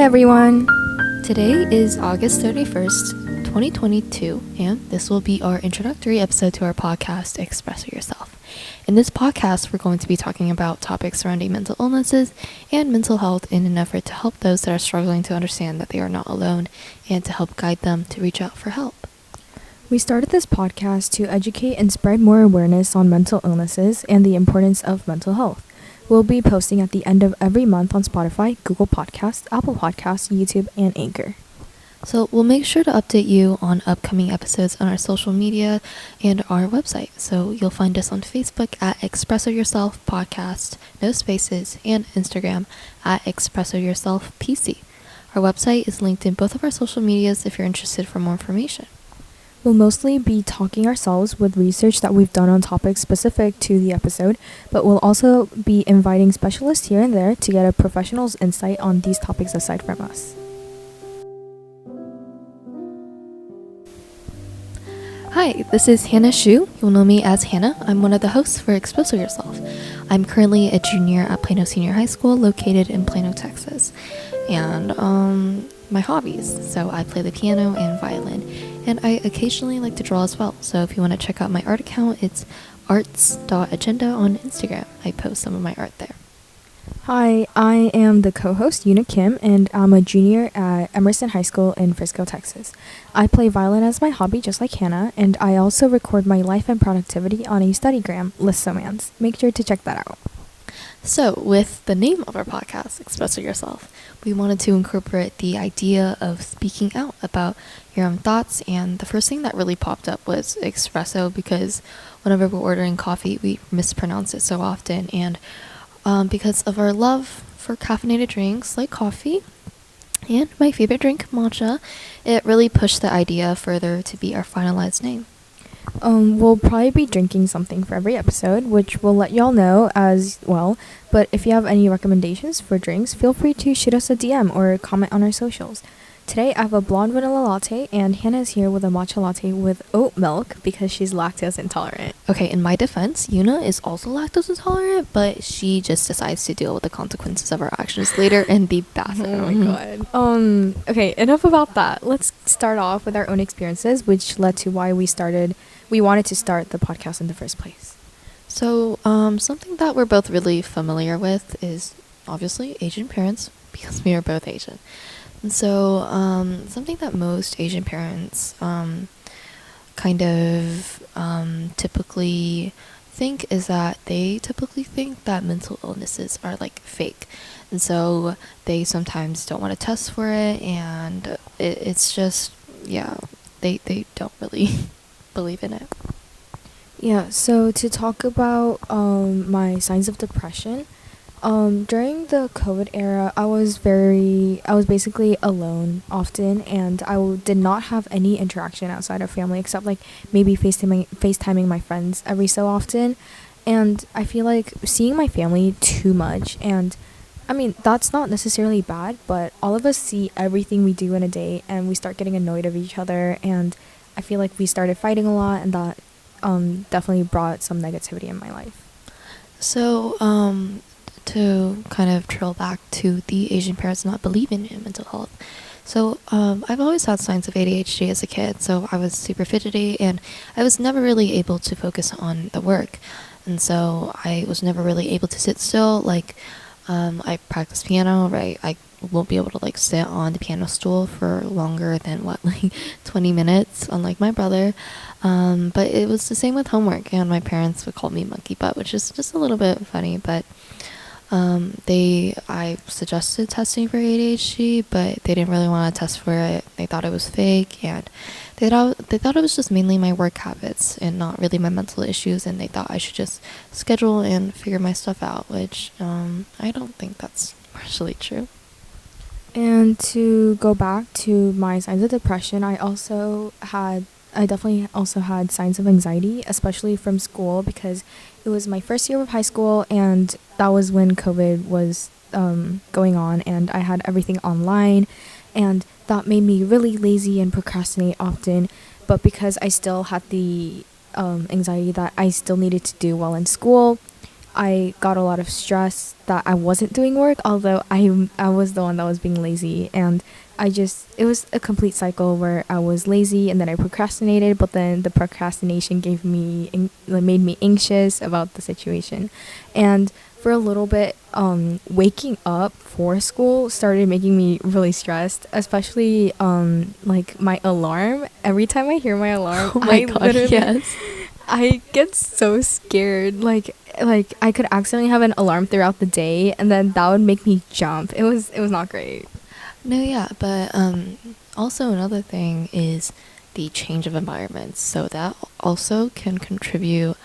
everyone! Today is August 31st, 2022, and this will be our introductory episode to our podcast, Expresso Yourself. In this podcast, we're going to be talking about topics surrounding mental illnesses and mental health in an effort to help those that are struggling to understand that they are not alone and to help guide them to reach out for help. We started this podcast to educate and spread more awareness on mental illnesses and the importance of mental health. We'll be posting at the end of every month on Spotify, Google Podcasts, Apple Podcasts, YouTube, and Anchor. So we'll make sure to update you on upcoming episodes on our social media and our website. So you'll find us on Facebook at Expresso Yourself Podcast, no spaces, and Instagram at Expresso Yourself PC. Our website is linked in both of our social medias if you're interested for more information. We'll mostly be talking ourselves with research that we've done on topics specific to the episode, but we'll also be inviting specialists here and there to get a professional's insight on these topics aside from us. Hi, this is Hannah Shu. You'll know me as Hannah. I'm one of the hosts for Expresso Yourself. I'm currently a junior at Plano Senior High School located in Plano, Texas. And my hobbies. So I play the piano and violin, and I occasionally like to draw as well. So if you want to check out my art account, it's arts.agenda on Instagram. I post some of my art there. Hi, I am the co-host Yuna Kim, and I'm a junior at Emerson High School in Frisco, Texas. I play violin as my hobby, just like Hannah, and I also record my life and productivity on a studygram, Listomance. Make sure to check that out. So, with the name of our podcast, Expresso Yourself, we wanted to incorporate the idea of speaking out about your own thoughts, and the first thing that really popped up was espresso, because whenever we're ordering coffee, we mispronounce it so often, and because of our love for caffeinated drinks like coffee, and my favorite drink, matcha, it really pushed the idea further to be our finalized name. We'll probably be drinking something for every episode, which we'll let y'all know as well. But if you have any recommendations for drinks, feel free to shoot us a DM or comment on our socials. Today I have a blonde vanilla latte, and Hannah's here with a matcha latte with oat milk because she's lactose intolerant. Okay, in my defense, Yuna is also lactose intolerant, but she just decides to deal with the consequences of her actions later in the bathroom. Oh my god. Okay, enough about that. Let's start off with our own experiences, which led to why we wanted to start the podcast in the first place. So, something that we're both really familiar with is obviously Asian parents, because we are both Asian. And so, something that most Asian parents typically think is that they typically think that mental illnesses are like fake. And so they sometimes don't want to test for it, and it's just, they don't really believe in it. Yeah, so to talk about my signs of depression, during the COVID era, I was basically alone often, and did not have any interaction outside of family except like maybe FaceTiming my friends every so often. And I feel like seeing my family too much, and I mean, that's not necessarily bad, but all of us see everything we do in a day, and we start getting annoyed of each other, and I feel like we started fighting a lot, and that definitely brought some negativity in my life. So, to kind of trail back to the Asian parents not believing in mental health. So, I've always had signs of ADHD as a kid, so I was super fidgety, and I was never really able to focus on the work. And so I was never really able to sit still. Like, I practice piano, right? I won't be able to like sit on the piano stool for longer than 20 minutes, unlike my brother. But it was the same with homework, and my parents would call me monkey butt, which is just a little bit funny, but I suggested testing for ADHD, but they didn't really want to test for it. They thought it was fake, and they thought it was just mainly my work habits and not really my mental issues, and they thought I should just schedule and figure my stuff out, which I don't think that's partially true. And to go back to my signs of depression, I definitely also had signs of anxiety, especially from school, because it was my first year of high school, and that was when COVID was going on, and I had everything online, and that made me really lazy and procrastinate often. But because I still had the anxiety that I still needed to do well in school, I got a lot of stress that I wasn't doing work, although I was the one that was being lazy, and it was a complete cycle where I was lazy and then I procrastinated, but then the procrastination made me anxious about the situation. And for a little bit, waking up for school started making me really stressed, especially like my alarm. Every time I hear my alarm, Oh my god, yes. I get so scared. Like I could accidentally have an alarm throughout the day, and then that would make me jump. It was not great. No, yeah, but also another thing is the change of environments. So that also can contribute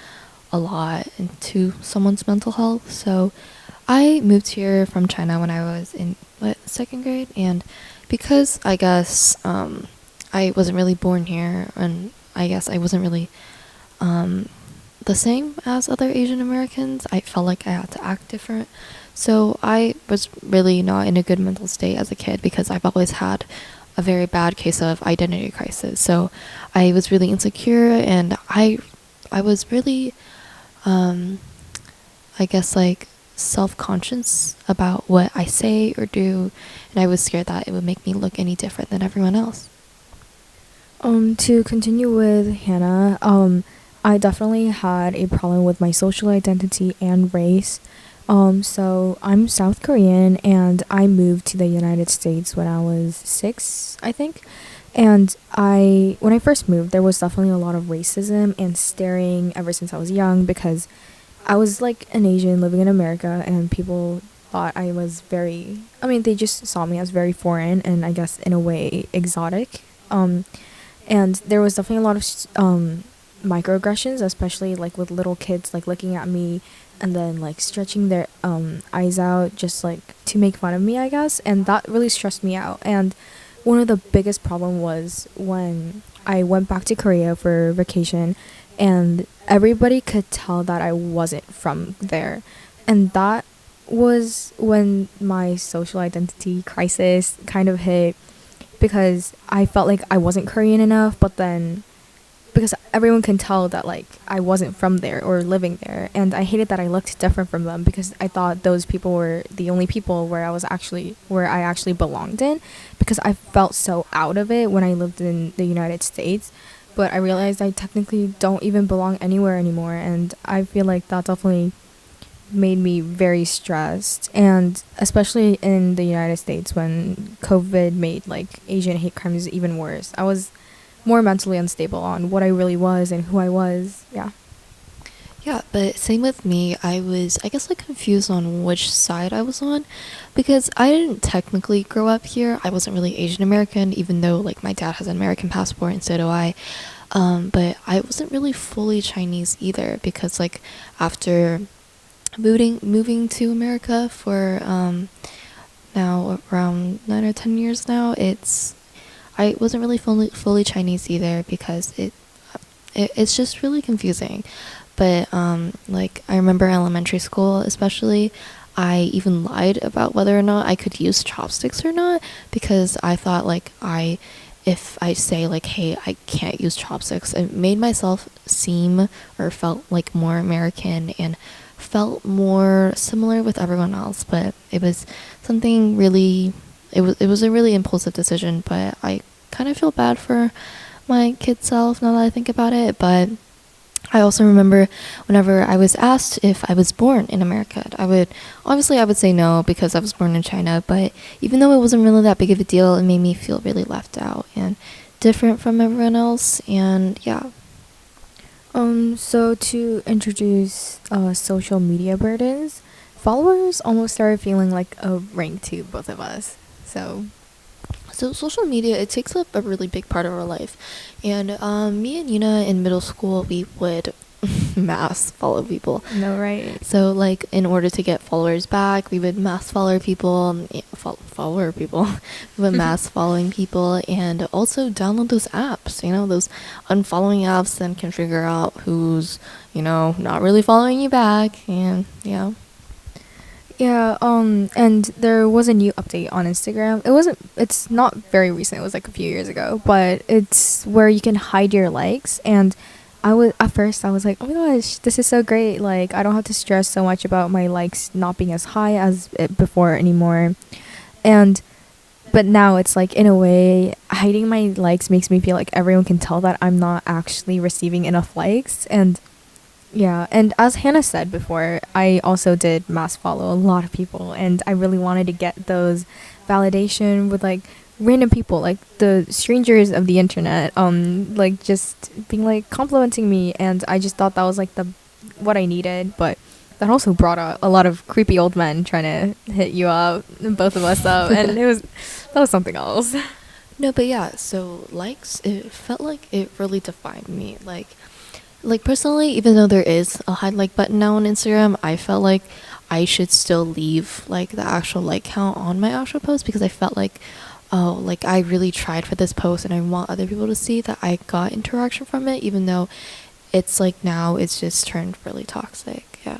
a lot into someone's mental health. So I moved here from China when I was in second grade, and because I guess I wasn't really born here, and I guess I wasn't really the same as other Asian Americans, I felt like I had to act different. So I was really not in a good mental state as a kid because I've always had a very bad case of identity crisis. So I was really insecure, and I was really I guess like self-conscious about what I say or do, and I was scared that it would make me look any different than everyone else. To continue with Hannah, I definitely had a problem with my social identity and race. So I'm South Korean, and I moved to the United States when I was 6, I think. And when I first moved, there was definitely a lot of racism and staring ever since I was young, because I was like an Asian living in America, and people thought I was they just saw me as very foreign and I guess in a way exotic. And there was definitely a lot of microaggressions, especially like with little kids like looking at me and then like stretching their eyes out just like to make fun of me, I guess. And that really stressed me out. And one of the biggest problem was when I went back to Korea for vacation, and everybody could tell that I wasn't from there. And that was when my social identity crisis kind of hit, because I felt like I wasn't Korean enough, but then because everyone can tell that like I wasn't from there or living there, and I hated that I looked different from them, because I thought those people were the only people where I actually belonged in, because I felt so out of it when I lived in the United States. But I realized I technically don't even belong anywhere anymore, and I feel like that definitely made me very stressed. And especially in the United States, when COVID made like Asian hate crimes even worse, I was more mentally unstable on what I really was and who I was. Yeah. Yeah, but same with me. I was, I guess, like confused on which side I was on, because I didn't technically grow up here. I wasn't really Asian American, even though like my dad has an American passport and so do I. But I wasn't really fully Chinese either, because like after moving to America for now around 9 or 10 years now, I wasn't really fully Chinese either, because it's just really confusing. But like I remember elementary school especially, I even lied about whether or not I could use chopsticks or not, because I thought like if I say like, hey, I can't use chopsticks, it made myself seem or felt like more American and felt more similar with everyone else. But it was something really, it was a really impulsive decision, but I kind of feel bad for my kid self now that I think about it. But I also remember whenever I was asked if I was born in America, I would say no, because I was born in China. But even though it wasn't really that big of a deal, it made me feel really left out and different from everyone else. And yeah. So to introduce social media burdens, followers almost started feeling like a rank to both of us. So social media, it takes up a really big part of our life. And me and Yuna in middle school, we would mass follow people. No, right? So like in order to get followers back, we would mass follow people, we would mass following people, and also download those apps, those unfollowing apps, then can figure out who's, not really following you back. And yeah. Yeah, and there was a new update on Instagram. It's not very recent, it was like a few years ago, but it's where you can hide your likes. And at first I was like, oh my gosh, this is so great. Like I don't have to stress so much about my likes not being as high as it before anymore. And but now it's like, in a way, hiding my likes makes me feel like everyone can tell that I'm not actually receiving enough likes. And yeah, and as Hannah said before, I also did mass follow a lot of people, and I really wanted to get those validation with like random people, like the strangers of the internet, like just being like complimenting me, and I just thought that was like the what I needed. But that also brought out a lot of creepy old men trying to hit you up, both of us up, and that was something else. No, but yeah, so likes, it felt like it really defined me. Like personally, even though there is a hide like button now on Instagram, I felt like I should still leave like the actual like count on my actual post, because I felt like, oh, like I really tried for this post and I want other people to see that I got interaction from it, even though it's like now it's just turned really toxic. Yeah.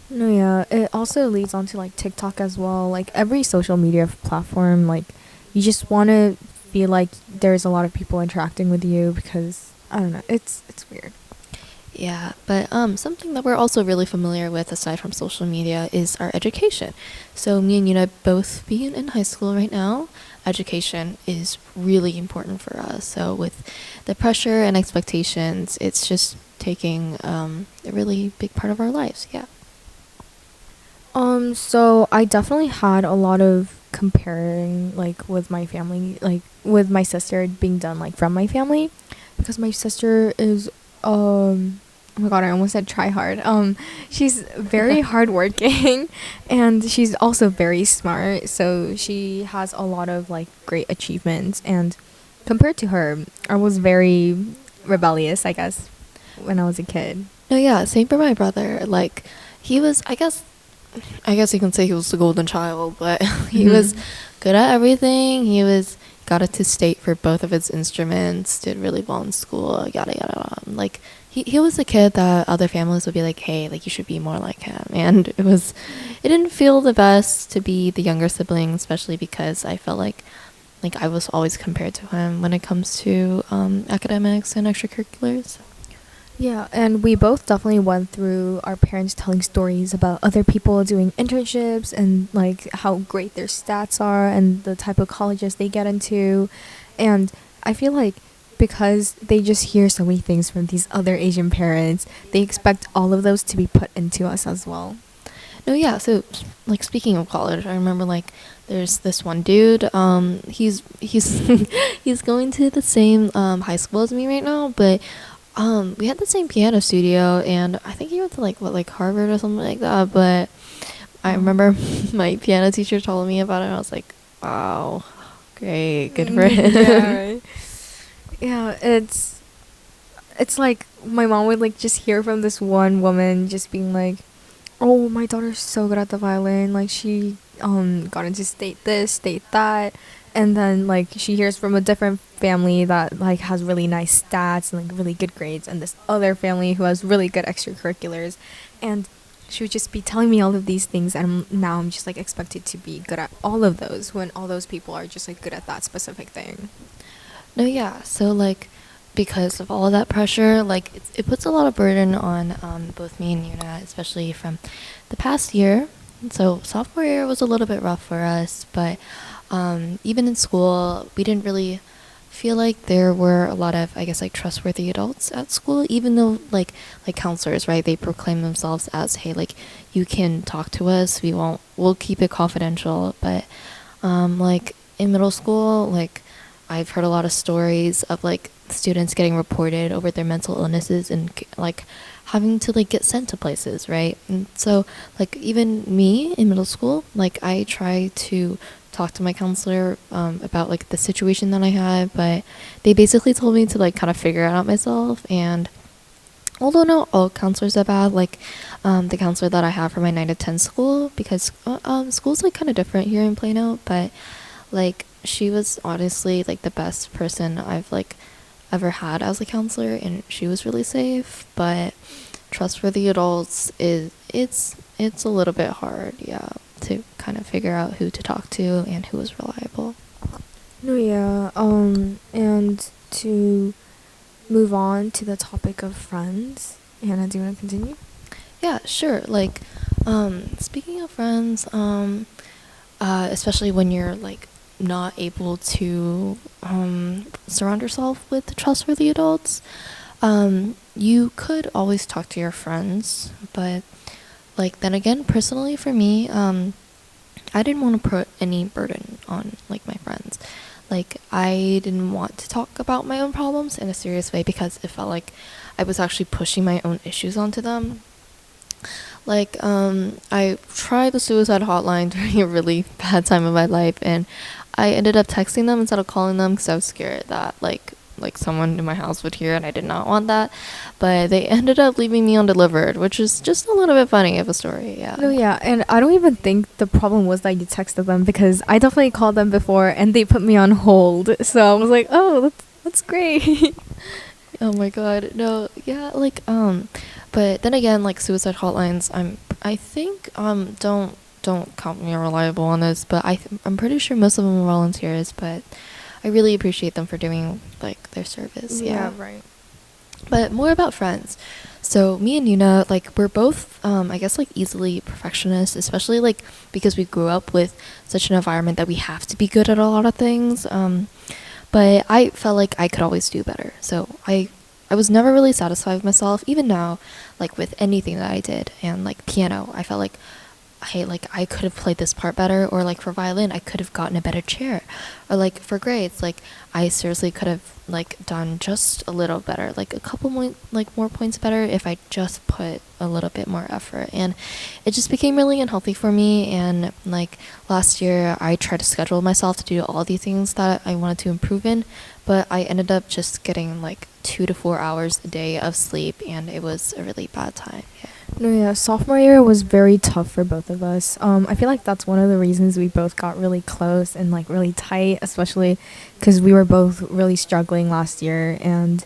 No, yeah. It also leads on to like TikTok as well. Like every social media platform, like you just want to feel like there's a lot of people interacting with you because I don't know. It's weird. Yeah, but something that we're also really familiar with aside from social media is our education. So me and Yuna both being in high school right now, education is really important for us. So with the pressure and expectations, it's just taking a really big part of our lives. Yeah. So I definitely had a lot of comparing like with my family, like with my sister being done like from my family because my sister is oh my god, I almost said try hard. She's very hardworking and she's also very smart, so she has a lot of like great achievements, and compared to her, I was very rebellious, I guess, when I was a kid. No, yeah, same for my brother. Like he was, I guess you can say he was the golden child, but he was Mhm. good at everything. He was got it to state for both of his instruments, did really well in school, yada yada yada. Like he was the kid that other families would be like, hey, like you should be more like him. And it didn't feel the best to be the younger sibling, especially because I felt like I was always compared to him when it comes to academics and extracurriculars. Yeah, and we both definitely went through our parents telling stories about other people doing internships and like how great their stats are and the type of colleges they get into. And I feel like because they just hear so many things from these other Asian parents, they expect all of those to be put into us as well. No, yeah. So, like speaking of college, I remember like there's this one dude. He's he's going to the same high school as me right now, but we had the same piano studio, and I think he went to like Harvard or something like that. But I remember my piano teacher told me about it, and I was like, wow, great, good for Yeah, him. right. Yeah, it's like my mom would like just hear from this one woman just being like, oh, my daughter's so good at the violin, like she got into state this, state that, and then like she hears from a different family that like has really nice stats and like really good grades, and this other family who has really good extracurriculars, and she would just be telling me all of these things, and now I'm just like expected to be good at all of those when all those people are just like good at that specific thing. No, yeah. So like because of all of that pressure, like it puts a lot of burden on both me and Yuna, especially from the past year. So sophomore year was a little bit rough for us, but even in school, we didn't really feel like there were a lot of, I guess, like trustworthy adults at school. Even though like counselors, right? They proclaim themselves as, hey, like you can talk to us. We'll keep it confidential. But like in middle school, like I've heard a lot of stories of like students getting reported over their mental illnesses and like having to like get sent to places, right? And so like even me in middle school, like I try to talk to my counselor about like the situation that I had, but they basically told me to like kind of figure it out myself. And although not all counselors are bad, like the counselor that I have for my 9 to 10 school, because school's like kind of different here in Plano, but like she was honestly like the best person I've like ever had as a counselor, and she was really safe. But trustworthy adults is it's a little bit hard, yeah, to kind of figure out who to talk to and who is reliable. No, yeah, and to move on to the topic of friends. Hannah, do you want to continue? Yeah, sure. Like, speaking of friends, especially when you're like not able to surround yourself with trustworthy adults, you could always talk to your friends. But like then again, personally for me, I didn't want to put any burden on like my friends. Like I didn't want to talk about my own problems in a serious way because it felt like I was actually pushing my own issues onto them. Like, I tried the suicide hotline during a really bad time of my life, and I ended up texting them instead of calling them because I was scared that like someone in my house would hear, and I did not want that. But they ended up leaving me undelivered, which is just a little bit funny of a story. Yeah. No, yeah, and I don't even think the problem was that you texted them, because I definitely called them before and they put me on hold. So I was like, oh, that's great. Oh my god, no, yeah, like, but then again, like suicide hotlines, I think, don't count me reliable on this, but I'm pretty sure most of them are volunteers, but I really appreciate them for doing like their service. Yeah. Right. But more about friends. So me and Yuna, like we're both, I guess like easily perfectionists, especially like because we grew up with such an environment that we have to be good at a lot of things. But I felt like I could always do better. So I was never really satisfied with myself, even now, like with anything that I did. And like piano, I felt like, hey, like I could have played this part better, or like for violin, I could have gotten a better chair, or like for grades, like I seriously could have like done just a little better, like a couple more points better if I just put a little bit more effort. And it just became really unhealthy for me. And like last year, I tried to schedule myself to do all these things that I wanted to improve in, but I ended up just getting like 2 to 4 hours a day of sleep, and it was a really bad time. Yeah. No, yeah, sophomore year was very tough for both of us. I feel like that's one of the reasons we both got really close and like really tight, especially because we were both really struggling last year. And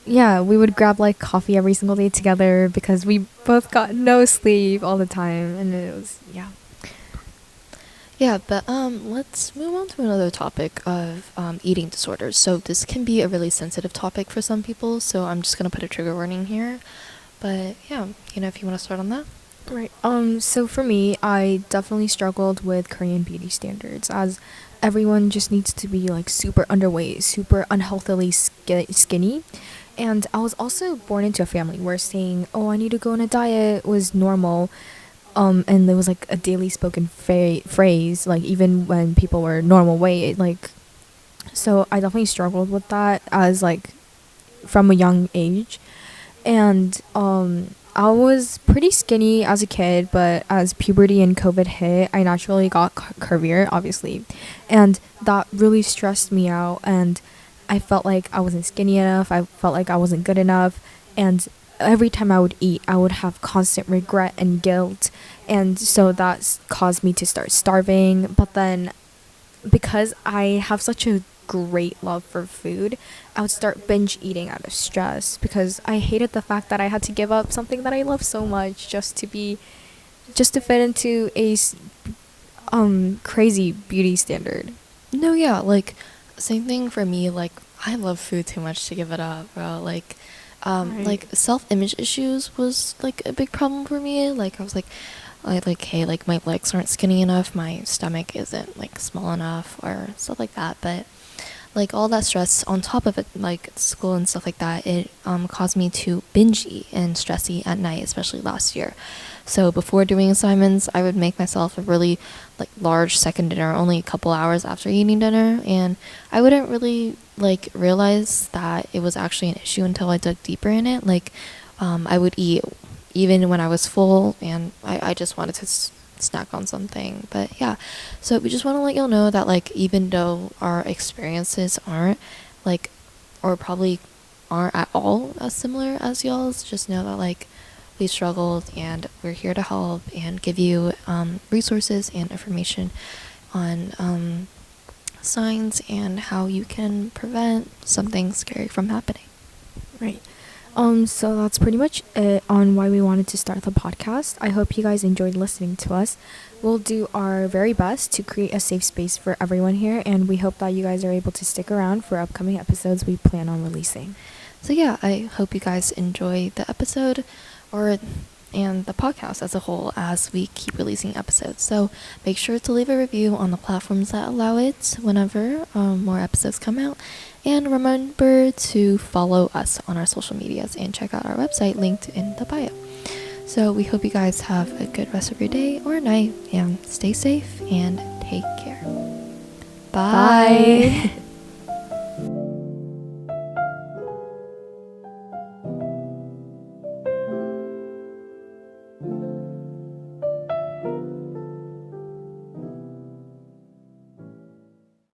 yeah, we would grab like coffee every single day together because we both got no sleep all the time. And it was, yeah. Yeah, but let's move on to another topic of eating disorders. So this can be a really sensitive topic for some people, so I'm just gonna put a trigger warning here. But yeah, if you want to start on that. Right. So for me, I definitely struggled with Korean beauty standards, as everyone just needs to be like super underweight, super unhealthily skinny. And I was also born into a family where saying, "Oh, I need to go on a diet" was normal. And there was like a daily spoken phrase, like even when people were normal weight, like. So I definitely struggled with that as like from a young age. And I was pretty skinny as a kid, but as puberty and COVID hit, I naturally got curvier, obviously. And that really stressed me out, and I felt like I wasn't skinny enough. I felt like I wasn't good enough. And every time I would eat, I would have constant regret and guilt. And so that caused me to start starving. But then, because I have such a great love for food, I would start binge eating out of stress, because I hated the fact that I had to give up something that I love so much just to fit into a crazy beauty standard. No, yeah, like same thing for me. Like I love food too much to give it up, bro. Like, Right. like self-image issues was like a big problem for me. Like I was like, hey, like my legs aren't skinny enough, my stomach isn't like small enough, or stuff like that. But like all that stress on top of it, like school and stuff like that, it caused me to binge eat and stress eat at night, especially last year. So before doing assignments, I would make myself a really like large second dinner only a couple hours after eating dinner, and I wouldn't really like realize that it was actually an issue until I dug deeper in it. Like I would eat even when I was full, and I just wanted to snack on something. But yeah, so we just want to let y'all know that like even though our experiences aren't like, or probably aren't at all as similar as y'all's, just know that like we struggled, and we're here to help and give you resources and information on signs and how you can prevent something scary from happening. Right. So that's pretty much it on why we wanted to start the podcast. I hope you guys enjoyed listening to us. We'll do our very best to create a safe space for everyone here, and we hope that you guys are able to stick around for upcoming episodes we plan on releasing. So yeah, I hope you guys enjoy the episode and the podcast as a whole as we keep releasing episodes. So make sure to leave a review on the platforms that allow it whenever more episodes come out. And remember to follow us on our social medias and check out our website linked in the bio. So we hope you guys have a good rest of your day or night, and stay safe and take care. Bye. Bye.